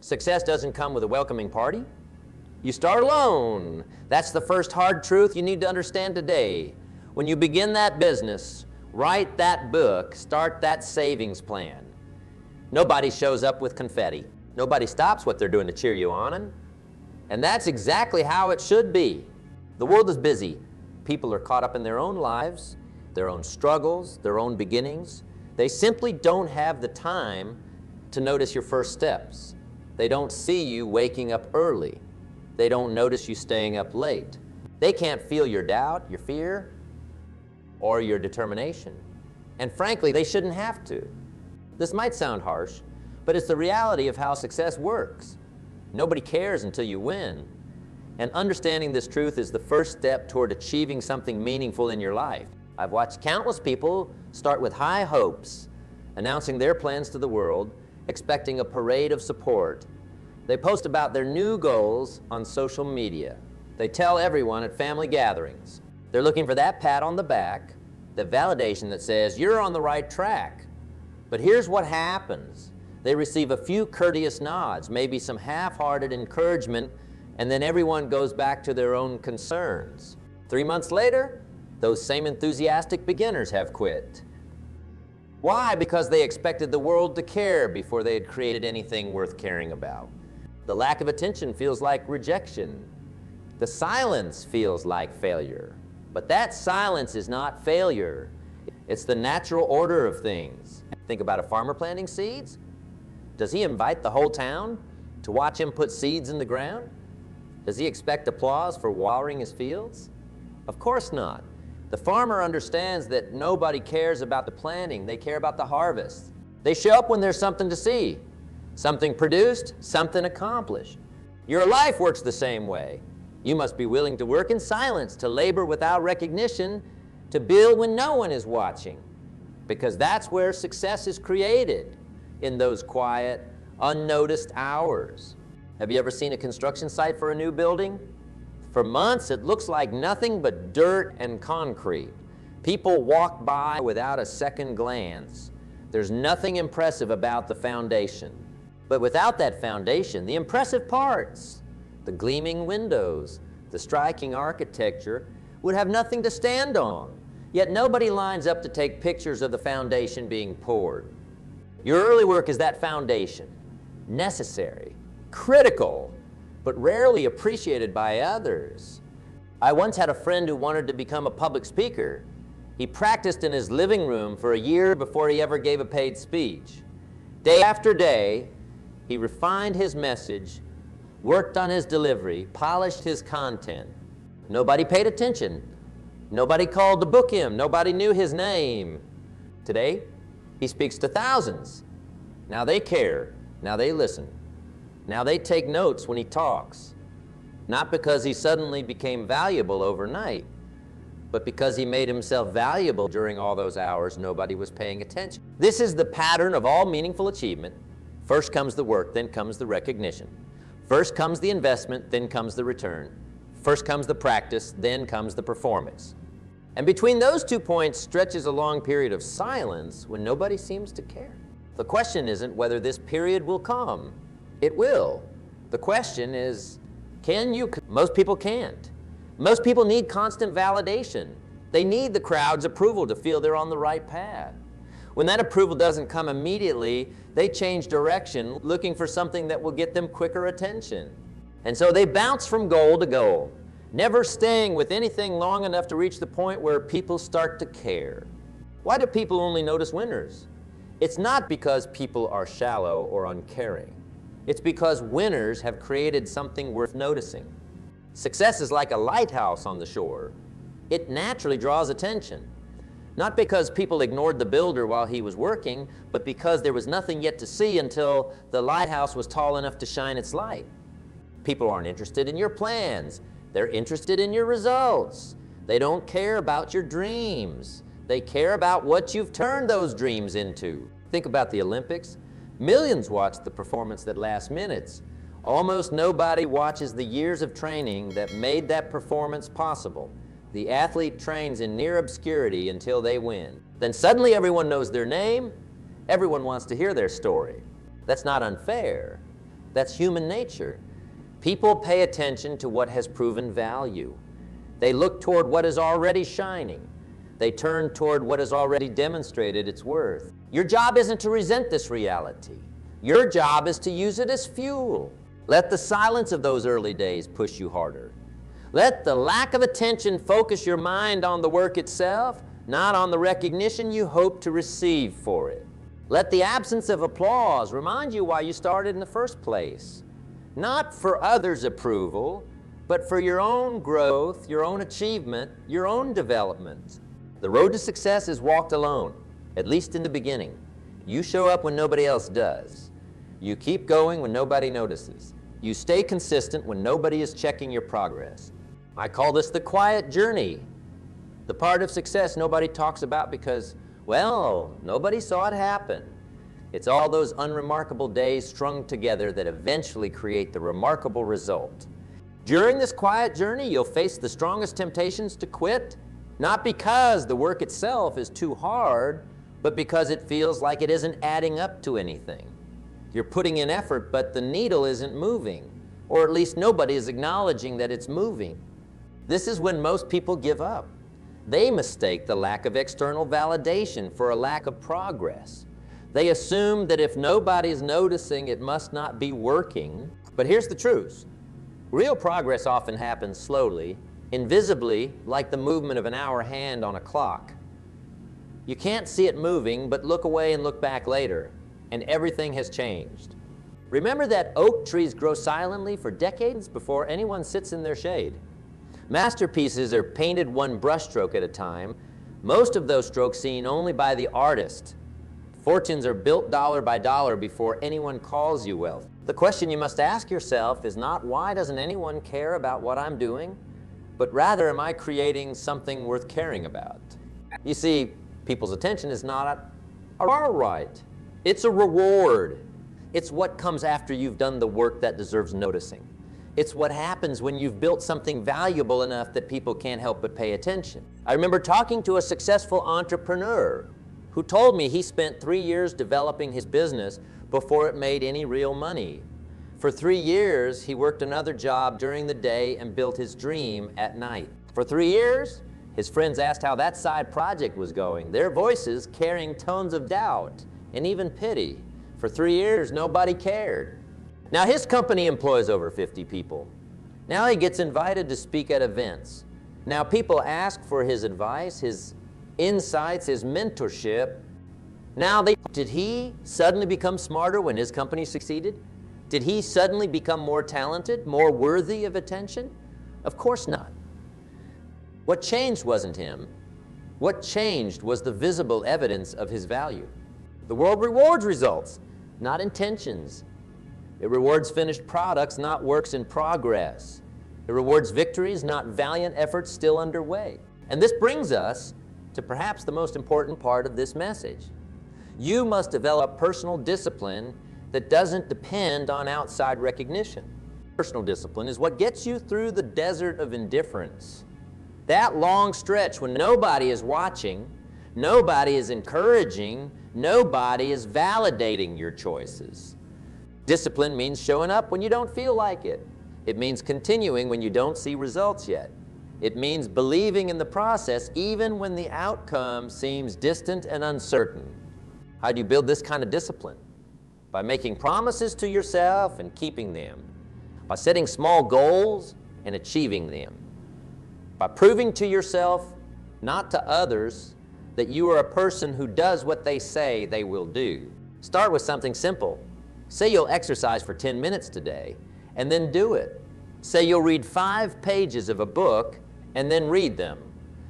Success doesn't come with a welcoming party. You start alone. That's the first hard truth you need to understand today. When you begin that business, write that book, start that savings plan. Nobody shows up with confetti. Nobody stops what they're doing to cheer you on. And that's exactly how it should be. The world is busy. People are caught up in their own lives, their own struggles, their own beginnings. They simply don't have the time to notice your first steps. They don't see you waking up early. They don't notice you staying up late. They can't feel your doubt, your fear, or your determination. And frankly, they shouldn't have to. This might sound harsh, but it's the reality of how success works. Nobody cares until you win. And understanding this truth is the first step toward achieving something meaningful in your life. I've watched countless people start with high hopes, announcing their plans to the world, expecting a parade of support. They post about their new goals on social media. They tell everyone at family gatherings. They're looking for that pat on the back, the validation that says, you're on the right track. But here's what happens. They receive a few courteous nods, maybe some half-hearted encouragement, and then everyone goes back to their own concerns. 3 months later, those same enthusiastic beginners have quit. Why? Because they expected the world to care before they had created anything worth caring about. The lack of attention feels like rejection. The silence feels like failure. But that silence is not failure. It's the natural order of things. Think about a farmer planting seeds. Does he invite the whole town to watch him put seeds in the ground? Does he expect applause for watering his fields? Of course not. The farmer understands that nobody cares about the planting, they care about the harvest. They show up when there's something to see, something produced, something accomplished. Your life works the same way. You must be willing to work in silence, to labor without recognition, to build when no one is watching, because that's where success is created, in those quiet, unnoticed hours. Have you ever seen a construction site for a new building? For months, it looks like nothing but dirt and concrete. People walk by without a second glance. There's nothing impressive about the foundation. But without that foundation, the impressive parts, the gleaming windows, the striking architecture, would have nothing to stand on. Yet nobody lines up to take pictures of the foundation being poured. Your early work is that foundation, necessary, critical, but rarely appreciated by others. I once had a friend who wanted to become a public speaker. He practiced in his living room for a year before he ever gave a paid speech. Day after day, he refined his message, worked on his delivery, polished his content. Nobody paid attention. Nobody called to book him. Nobody knew his name. Today, he speaks to thousands. Now they care. Now they listen. Now they take notes when he talks, not because he suddenly became valuable overnight, but because he made himself valuable during all those hours nobody was paying attention. This is the pattern of all meaningful achievement. First comes the work, then comes the recognition. First comes the investment, then comes the return. First comes the practice, then comes the performance. And between those 2 points stretches a long period of silence when nobody seems to care. The question isn't whether this period will come. It will. The question is, can you? Most people can't. Most people need constant validation. They need the crowd's approval to feel they're on the right path. When that approval doesn't come immediately, they change direction, looking for something that will get them quicker attention. And so they bounce from goal to goal, never staying with anything long enough to reach the point where people start to care. Why do people only notice winners? It's not because people are shallow or uncaring. It's because winners have created something worth noticing. Success is like a lighthouse on the shore. It naturally draws attention, not because people ignored the builder while he was working, but because there was nothing yet to see until the lighthouse was tall enough to shine its light. People aren't interested in your plans. They're interested in your results. They don't care about your dreams. They care about what you've turned those dreams into. Think about the Olympics. Millions watch the performance that lasts minutes. Almost nobody watches the years of training that made that performance possible. The athlete trains in near obscurity until they win. Then suddenly everyone knows their name. Everyone wants to hear their story. That's not unfair. That's human nature. People pay attention to what has proven value. They look toward what is already shining. They turn toward what has already demonstrated its worth. Your job isn't to resent this reality. Your job is to use it as fuel. Let the silence of those early days push you harder. Let the lack of attention focus your mind on the work itself, not on the recognition you hope to receive for it. Let the absence of applause remind you why you started in the first place. Not for others' approval, but for your own growth, your own achievement, your own development. The road to success is walked alone, at least in the beginning. You show up when nobody else does. You keep going when nobody notices. You stay consistent when nobody is checking your progress. I call this the quiet journey, the part of success nobody talks about because, well, nobody saw it happen. It's all those unremarkable days strung together that eventually create the remarkable result. During this quiet journey, you'll face the strongest temptations to quit, not because the work itself is too hard, but because it feels like it isn't adding up to anything. You're putting in effort, but the needle isn't moving, or at least nobody is acknowledging that it's moving. This is when most people give up. They mistake the lack of external validation for a lack of progress. They assume that if nobody's noticing, it must not be working. But here's the truth. Real progress often happens slowly, invisibly, like the movement of an hour hand on a clock. You can't see it moving, but look away and look back later, and everything has changed. Remember that oak trees grow silently for decades before anyone sits in their shade. Masterpieces are painted one brushstroke at a time, most of those strokes seen only by the artist. Fortunes are built dollar by dollar before anyone calls you wealth. The question you must ask yourself is not why doesn't anyone care about what I'm doing, but rather am I creating something worth caring about? You see, people's attention is not a right. It's a reward. It's what comes after you've done the work that deserves noticing. It's what happens when you've built something valuable enough that people can't help but pay attention. I remember talking to a successful entrepreneur who told me he spent 3 years developing his business before it made any real money. For 3 years, he worked another job during the day and built his dream at night. For 3 years, his friends asked how that side project was going, their voices carrying tones of doubt and even pity. For 3 years, nobody cared. Now his company employs over 50 people. Now he gets invited to speak at events. Now people ask for his advice, his insights, his mentorship. Did he suddenly become smarter when his company succeeded? Did he suddenly become more talented, more worthy of attention? Of course not. What changed wasn't him. What changed was the visible evidence of his value. The world rewards results, not intentions. It rewards finished products, not works in progress. It rewards victories, not valiant efforts still underway. And this brings us to perhaps the most important part of this message. You must develop personal discipline that doesn't depend on outside recognition. Personal discipline is what gets you through the desert of indifference. That long stretch when nobody is watching, nobody is encouraging, nobody is validating your choices. Discipline means showing up when you don't feel like it. It means continuing when you don't see results yet. It means believing in the process even when the outcome seems distant and uncertain. How do you build this kind of discipline? By making promises to yourself and keeping them. By setting small goals and achieving them. By proving to yourself, not to others, that you are a person who does what they say they will do. Start with something simple. Say you'll exercise for 10 minutes today, and then do it. Say you'll read 5 pages of a book, and then read them.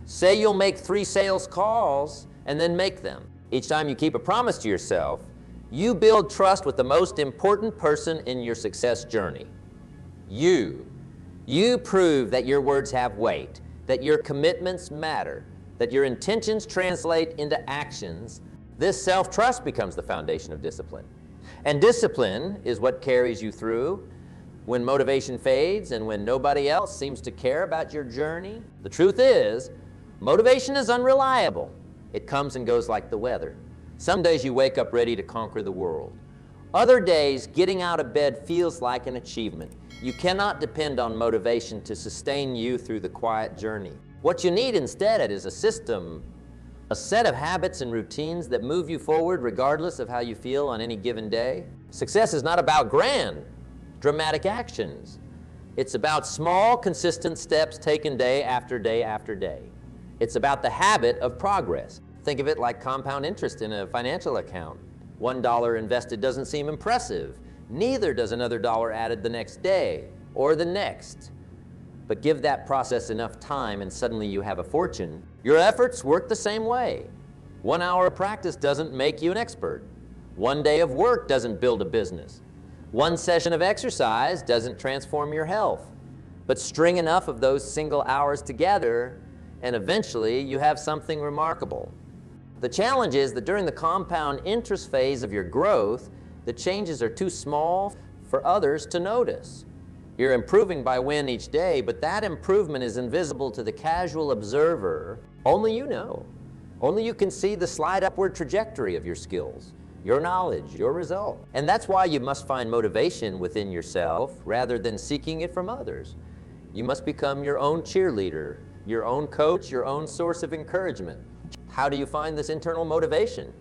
Say you'll make 3 sales calls, and then make them. Each time you keep a promise to yourself, you build trust with the most important person in your success journey. You. You prove that your words have weight, that your commitments matter, that your intentions translate into actions. This self-trust becomes the foundation of discipline. And discipline is what carries you through when motivation fades and when nobody else seems to care about your journey. The truth is, motivation is unreliable. It comes and goes like the weather. Some days you wake up ready to conquer the world. Other days, getting out of bed feels like an achievement. You cannot depend on motivation to sustain you through the quiet journey. What you need instead is a system, a set of habits and routines that move you forward regardless of how you feel on any given day. Success is not about grand, dramatic actions. It's about small, consistent steps taken day after day after day. It's about the habit of progress. Think of it like compound interest in a financial account. $1 invested doesn't seem impressive. Neither does another dollar added the next day or the next. But give that process enough time and suddenly you have a fortune. Your efforts work the same way. 1 hour of practice doesn't make you an expert. 1 day of work doesn't build a business. 1 session of exercise doesn't transform your health. But string enough of those single hours together and eventually you have something remarkable. The challenge is that during the compound interest phase of your growth, the changes are too small for others to notice. You're improving by win each day, but that improvement is invisible to the casual observer. Only you know. Only you can see the slight upward trajectory of your skills, your knowledge, your result. And that's why you must find motivation within yourself rather than seeking it from others. You must become your own cheerleader, your own coach, your own source of encouragement. How do you find this internal motivation?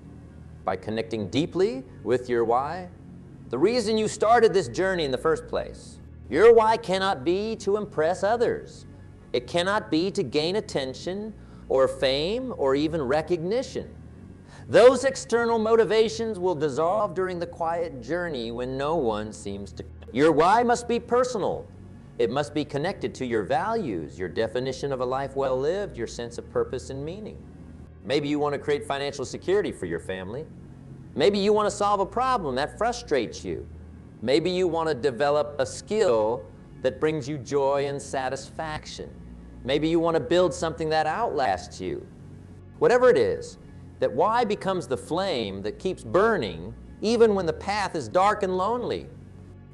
By connecting deeply with your why. The reason you started this journey in the first place. Your why cannot be to impress others. It cannot be to gain attention or fame or even recognition. Those external motivations will dissolve during the quiet journey when no one seems to. Your why must be personal. It must be connected to your values, your definition of a life well lived, your sense of purpose and meaning. Maybe you want to create financial security for your family. Maybe you want to solve a problem that frustrates you. Maybe you want to develop a skill that brings you joy and satisfaction. Maybe you want to build something that outlasts you. Whatever it is, that why becomes the flame that keeps burning even when the path is dark and lonely.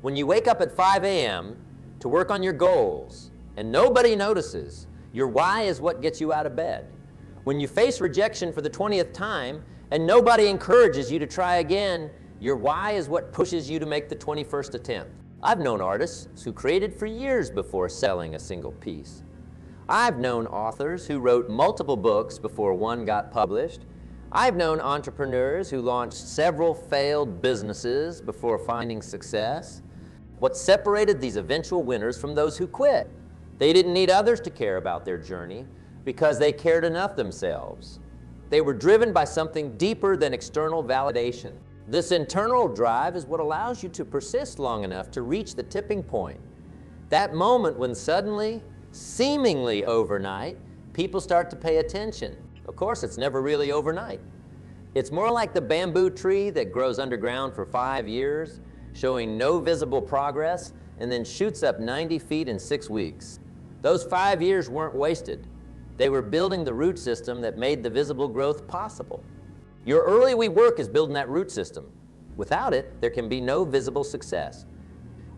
When you wake up at 5 a.m. to work on your goals and nobody notices, your why is what gets you out of bed. When you face rejection for the 20th time and nobody encourages you to try again, your why is what pushes you to make the 21st attempt. I've known artists who created for years before selling a single piece. I've known authors who wrote multiple books before one got published. I've known entrepreneurs who launched several failed businesses before finding success. What separated these eventual winners from those who quit? They didn't need others to care about their journey because they cared enough themselves. They were driven by something deeper than external validation. This internal drive is what allows you to persist long enough to reach the tipping point. That moment when suddenly, seemingly overnight, people start to pay attention. Of course, it's never really overnight. It's more like the bamboo tree that grows underground for 5 years, showing no visible progress, and then shoots up 90 feet in 6 weeks. Those 5 years weren't wasted. They were building the root system that made the visible growth possible. Your early work is building that root system. Without it, there can be no visible success.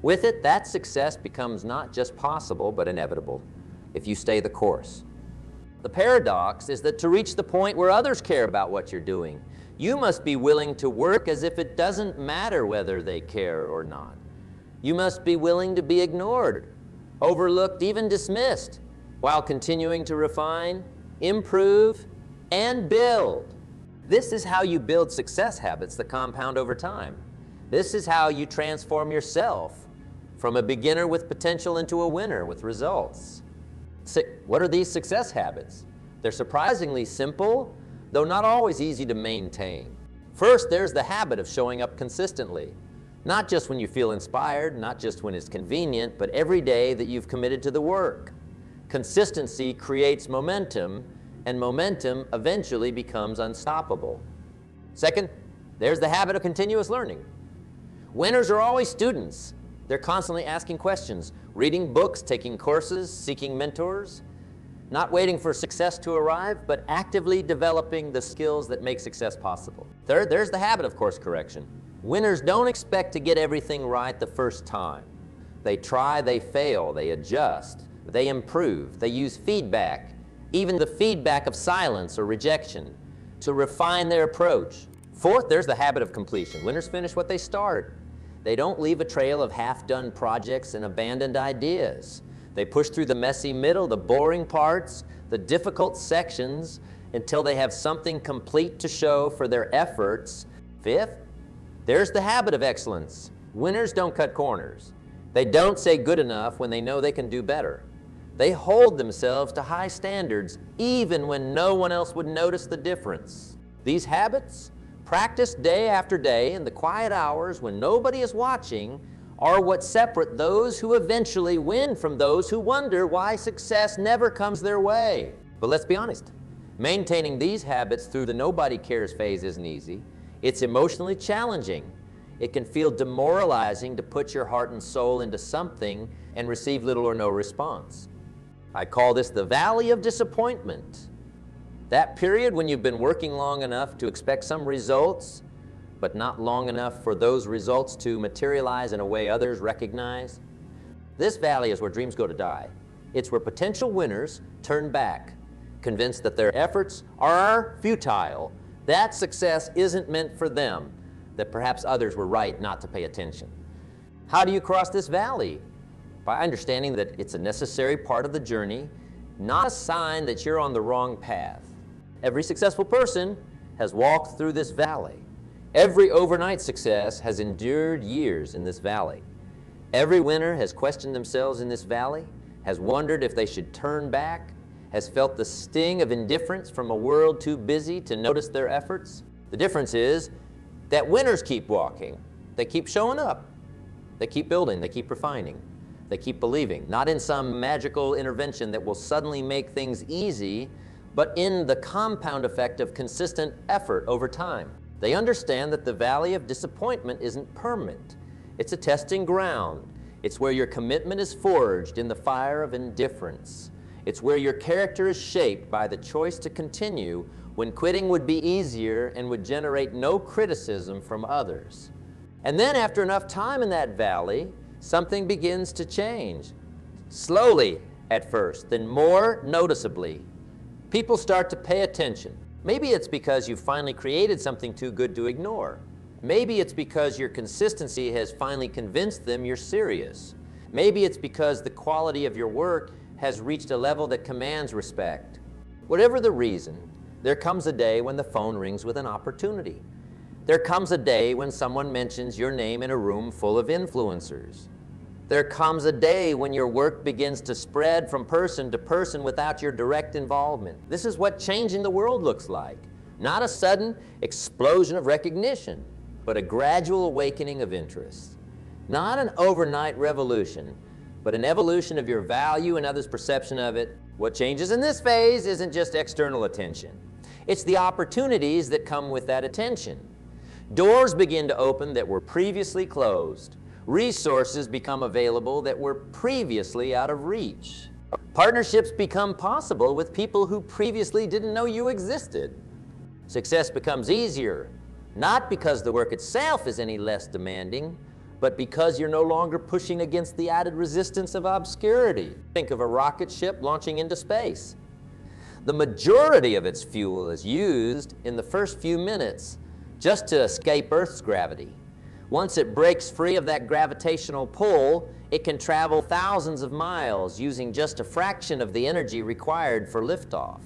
With it, that success becomes not just possible, but inevitable, if you stay the course. The paradox is that to reach the point where others care about what you're doing, you must be willing to work as if it doesn't matter whether they care or not. You must be willing to be ignored, overlooked, even dismissed, while continuing to refine, improve, and build. This is how you build success habits that compound over time. This is how you transform yourself from a beginner with potential into a winner with results. What are these success habits? They're surprisingly simple, though not always easy to maintain. First, there's the habit of showing up consistently. Not just when you feel inspired, not just when it's convenient, but every day that you've committed to the work. Consistency creates momentum, and momentum eventually becomes unstoppable. Second, there's the habit of continuous learning. Winners are always students. They're constantly asking questions, reading books, taking courses, seeking mentors, not waiting for success to arrive, but actively developing the skills that make success possible. Third, there's the habit of course correction. Winners don't expect to get everything right the first time. They try, they fail, they adjust, they improve, they use feedback, even the feedback of silence or rejection, to refine their approach. Fourth, there's the habit of completion. Winners finish what they start. They don't leave a trail of half-done projects and abandoned ideas. They push through the messy middle, the boring parts, the difficult sections, until they have something complete to show for their efforts. Fifth, there's the habit of excellence. Winners don't cut corners. They don't say good enough when they know they can do better. They hold themselves to high standards even when no one else would notice the difference. These habits, practiced day after day in the quiet hours when nobody is watching, are what separate those who eventually win from those who wonder why success never comes their way. But let's be honest, maintaining these habits through the nobody cares phase isn't easy. It's emotionally challenging. It can feel demoralizing to put your heart and soul into something and receive little or no response. I call this the valley of disappointment. That period when you've been working long enough to expect some results, but not long enough for those results to materialize in a way others recognize. This valley is where dreams go to die. It's where potential winners turn back, convinced that their efforts are futile, that success isn't meant for them, that perhaps others were right not to pay attention. How do you cross this valley? By understanding that it's a necessary part of the journey, not a sign that you're on the wrong path. Every successful person has walked through this valley. Every overnight success has endured years in this valley. Every winner has questioned themselves in this valley, has wondered if they should turn back, has felt the sting of indifference from a world too busy to notice their efforts. The difference is that winners keep walking. They keep showing up. They keep building. They keep refining. They keep believing, not in some magical intervention that will suddenly make things easy, but in the compound effect of consistent effort over time. They understand that the valley of disappointment isn't permanent. It's a testing ground. It's where your commitment is forged in the fire of indifference. It's where your character is shaped by the choice to continue when quitting would be easier and would generate no criticism from others. And then after enough time in that valley, something begins to change. Slowly at first, then more noticeably. People start to pay attention. Maybe it's because you've finally created something too good to ignore. Maybe it's because your consistency has finally convinced them you're serious. Maybe it's because the quality of your work has reached a level that commands respect. Whatever the reason, there comes a day when the phone rings with an opportunity. There comes a day when someone mentions your name in a room full of influencers. There comes a day when your work begins to spread from person to person without your direct involvement. This is what changing the world looks like. Not a sudden explosion of recognition, but a gradual awakening of interest. Not an overnight revolution, but an evolution of your value and others' perception of it. What changes in this phase isn't just external attention. It's the opportunities that come with that attention. Doors begin to open that were previously closed. Resources become available that were previously out of reach. Partnerships become possible with people who previously didn't know you existed. Success becomes easier, not because the work itself is any less demanding, but because you're no longer pushing against the added resistance of obscurity. Think of a rocket ship launching into space. The majority of its fuel is used in the first few minutes just to escape Earth's gravity. Once it breaks free of that gravitational pull, it can travel thousands of miles using just a fraction of the energy required for liftoff.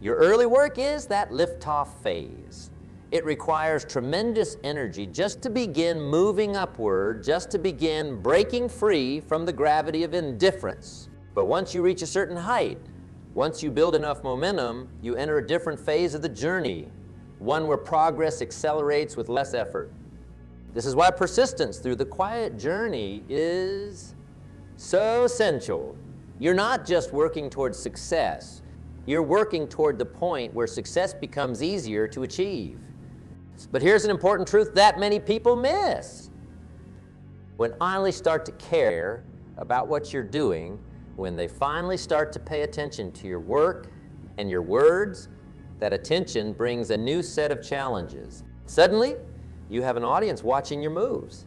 Your early work is that liftoff phase. It requires tremendous energy just to begin moving upward, just to begin breaking free from the gravity of indifference. But once you reach a certain height, once you build enough momentum, you enter a different phase of the journey, one where progress accelerates with less effort. This is why persistence through the quiet journey is so essential. You're not just working towards success. You're working toward the point where success becomes easier to achieve. But here's an important truth that many people miss. When they finally start to care about what you're doing, when they finally start to pay attention to your work and your words, that attention brings a new set of challenges. Suddenly, you have an audience watching your moves.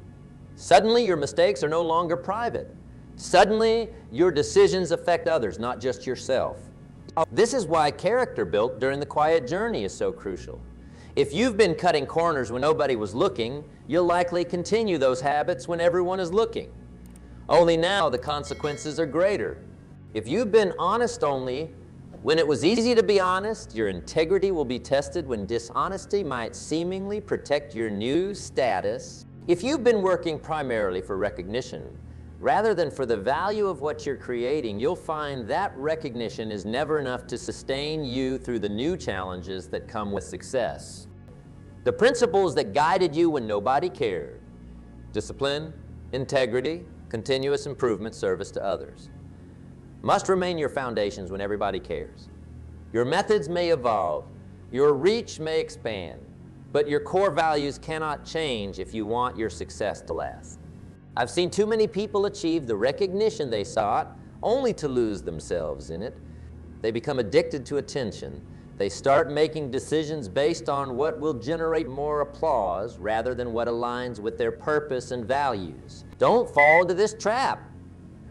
Suddenly, your mistakes are no longer private. Suddenly, your decisions affect others, not just yourself. This is why character built during the quiet journey is so crucial. If you've been cutting corners when nobody was looking, you'll likely continue those habits when everyone is looking. Only now the consequences are greater. If you've been honest only when it was easy to be honest, your integrity will be tested when dishonesty might seemingly protect your new status. If you've been working primarily for recognition, rather than for the value of what you're creating, you'll find that recognition is never enough to sustain you through the new challenges that come with success. The principles that guided you when nobody cared, discipline, integrity, continuous improvement, service to others, must remain your foundations when everybody cares. Your methods may evolve, your reach may expand, but your core values cannot change if you want your success to last. I've seen too many people achieve the recognition they sought only to lose themselves in it. They become addicted to attention. They start making decisions based on what will generate more applause rather than what aligns with their purpose and values. Don't fall into this trap.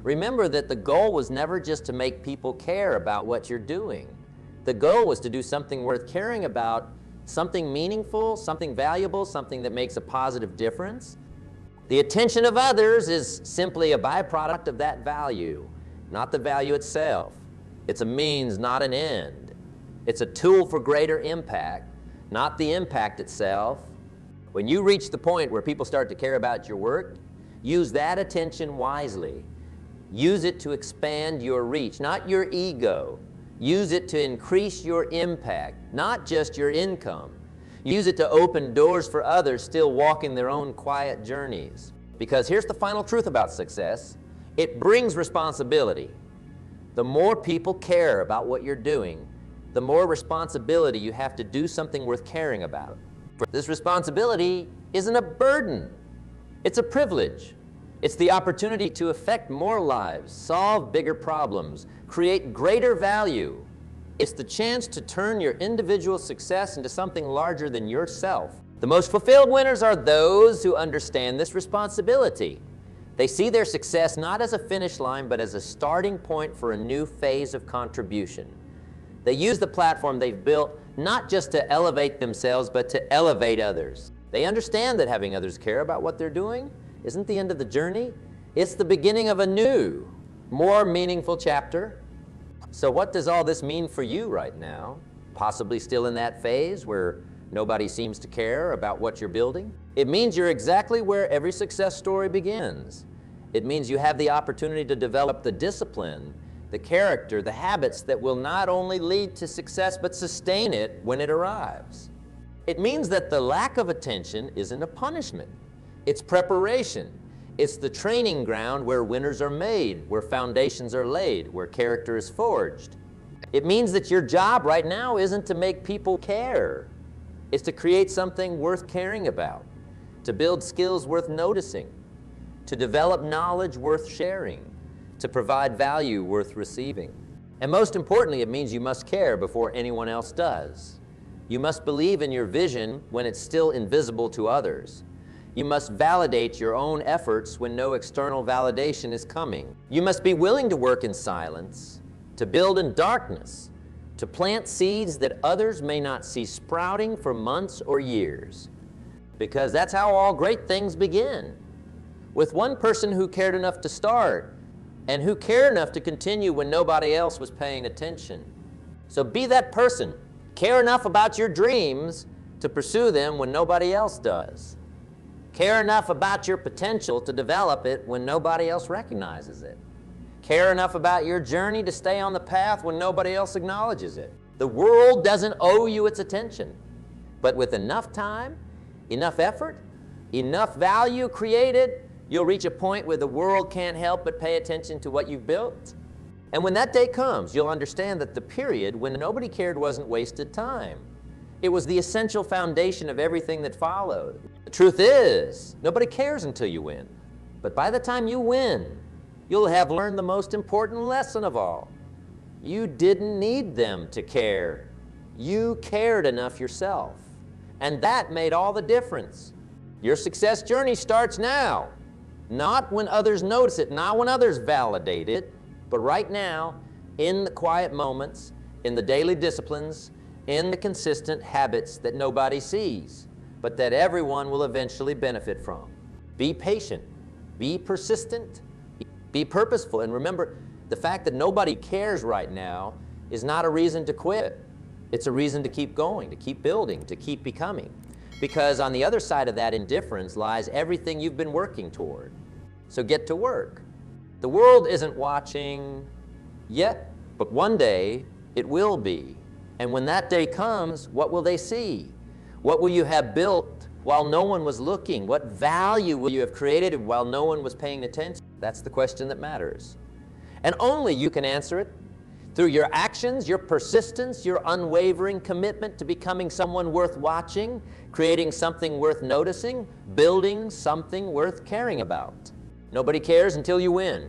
Remember that the goal was never just to make people care about what you're doing. The goal was to do something worth caring about, something meaningful, something valuable, something that makes a positive difference. The attention of others is simply a byproduct of that value, not the value itself. It's a means, not an end. It's a tool for greater impact, not the impact itself. When you reach the point where people start to care about your work, use that attention wisely. Use it to expand your reach, not your ego. Use it to increase your impact, not just your income. Use it to open doors for others still walking their own quiet journeys. Because here's the final truth about success. It brings responsibility. The more people care about what you're doing, the more responsibility you have to do something worth caring about. This responsibility isn't a burden. It's a privilege. It's the opportunity to affect more lives, solve bigger problems, create greater value. It's the chance to turn your individual success into something larger than yourself. The most fulfilled winners are those who understand this responsibility. They see their success not as a finish line, but as a starting point for a new phase of contribution. They use the platform they've built not just to elevate themselves, but to elevate others. They understand that having others care about what they're doing isn't the end of the journey. It's the beginning of a new, more meaningful chapter. So what does all this mean for you right now? Possibly still in that phase where nobody seems to care about what you're building? It means you're exactly where every success story begins. It means you have the opportunity to develop the discipline, the character, the habits that will not only lead to success, but sustain it when it arrives. It means that the lack of attention isn't a punishment. It's preparation. It's the training ground where winners are made, where foundations are laid, where character is forged. It means that your job right now isn't to make people care. It's to create something worth caring about, to build skills worth noticing, to develop knowledge worth sharing, to provide value worth receiving. And most importantly, it means you must care before anyone else does. You must believe in your vision when it's still invisible to others. You must validate your own efforts when no external validation is coming. You must be willing to work in silence, to build in darkness, to plant seeds that others may not see sprouting for months or years. Because that's how all great things begin. With one person who cared enough to start, and who cared enough to continue when nobody else was paying attention. So be that person. Care enough about your dreams to pursue them when nobody else does. Care enough about your potential to develop it when nobody else recognizes it. Care enough about your journey to stay on the path when nobody else acknowledges it. The world doesn't owe you its attention, but with enough time, enough effort, enough value created, you'll reach a point where the world can't help but pay attention to what you've built. And when that day comes, you'll understand that the period when nobody cared wasn't wasted time. It was the essential foundation of everything that followed. The truth is, nobody cares until you win. But by the time you win, you'll have learned the most important lesson of all. You didn't need them to care. You cared enough yourself. And that made all the difference. Your success journey starts now. Not when others notice it, not when others validate it, but right now, in the quiet moments, in the daily disciplines, in the consistent habits that nobody sees, but that everyone will eventually benefit from. Be patient, be persistent, be purposeful, and remember, the fact that nobody cares right now is not a reason to quit. It's a reason to keep going, to keep building, to keep becoming. Because on the other side of that indifference lies everything you've been working toward. So get to work. The world isn't watching yet, but one day it will be. And when that day comes, what will they see? What will you have built while no one was looking? What value will you have created while no one was paying attention? That's the question that matters. And only you can answer it through your actions, your persistence, your unwavering commitment to becoming someone worth watching, creating something worth noticing, building something worth caring about. Nobody cares until you win.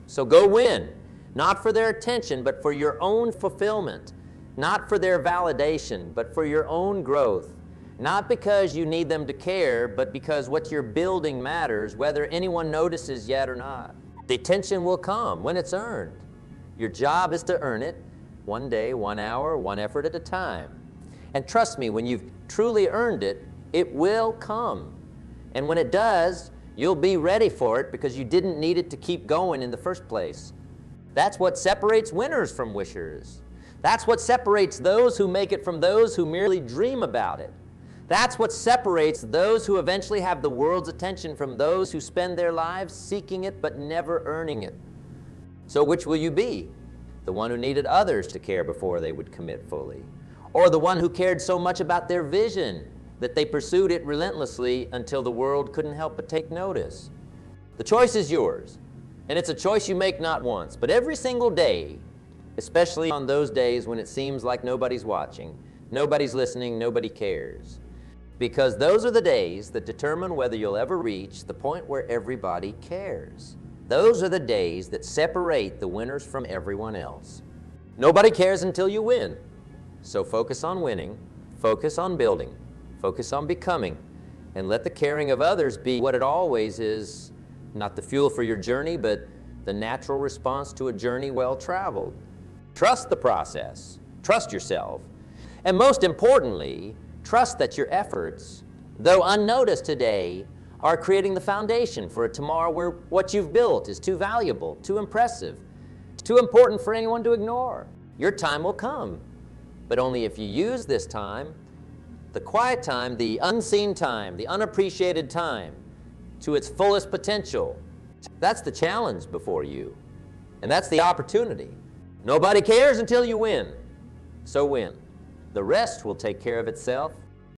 So go win, not for their attention, but for your own fulfillment, not for their validation, but for your own growth, not because you need them to care, but because what you're building matters, whether anyone notices yet or not. The attention will come when it's earned. Your job is to earn it, one day, 1 hour, 1 effort at a time. And trust me, when you've truly earned it, it will come. And when it does, you'll be ready for it because you didn't need it to keep going in the first place. That's what separates winners from wishers. That's what separates those who make it from those who merely dream about it. That's what separates those who eventually have the world's attention from those who spend their lives seeking it but never earning it. So which will you be? The one who needed others to care before they would commit fully? Or the one who cared so much about their vision that they pursued it relentlessly until the world couldn't help but take notice? The choice is yours, and it's a choice you make not once, but every single day, especially on those days when it seems like nobody's watching, nobody's listening, nobody cares. Because those are the days that determine whether you'll ever reach the point where everybody cares. Those are the days that separate the winners from everyone else. Nobody cares until you win. So focus on winning, focus on building, focus on becoming, and let the caring of others be what it always is, not the fuel for your journey, but the natural response to a journey well traveled. Trust the process, trust yourself, and most importantly, trust that your efforts, though unnoticed today, are creating the foundation for a tomorrow where what you've built is too valuable, too impressive, too important for anyone to ignore. Your time will come, but only if you use this time, the quiet time, the unseen time, the unappreciated time, to its fullest potential. That's the challenge before you, and that's the opportunity. Nobody cares until you win, so win. The rest will take care of itself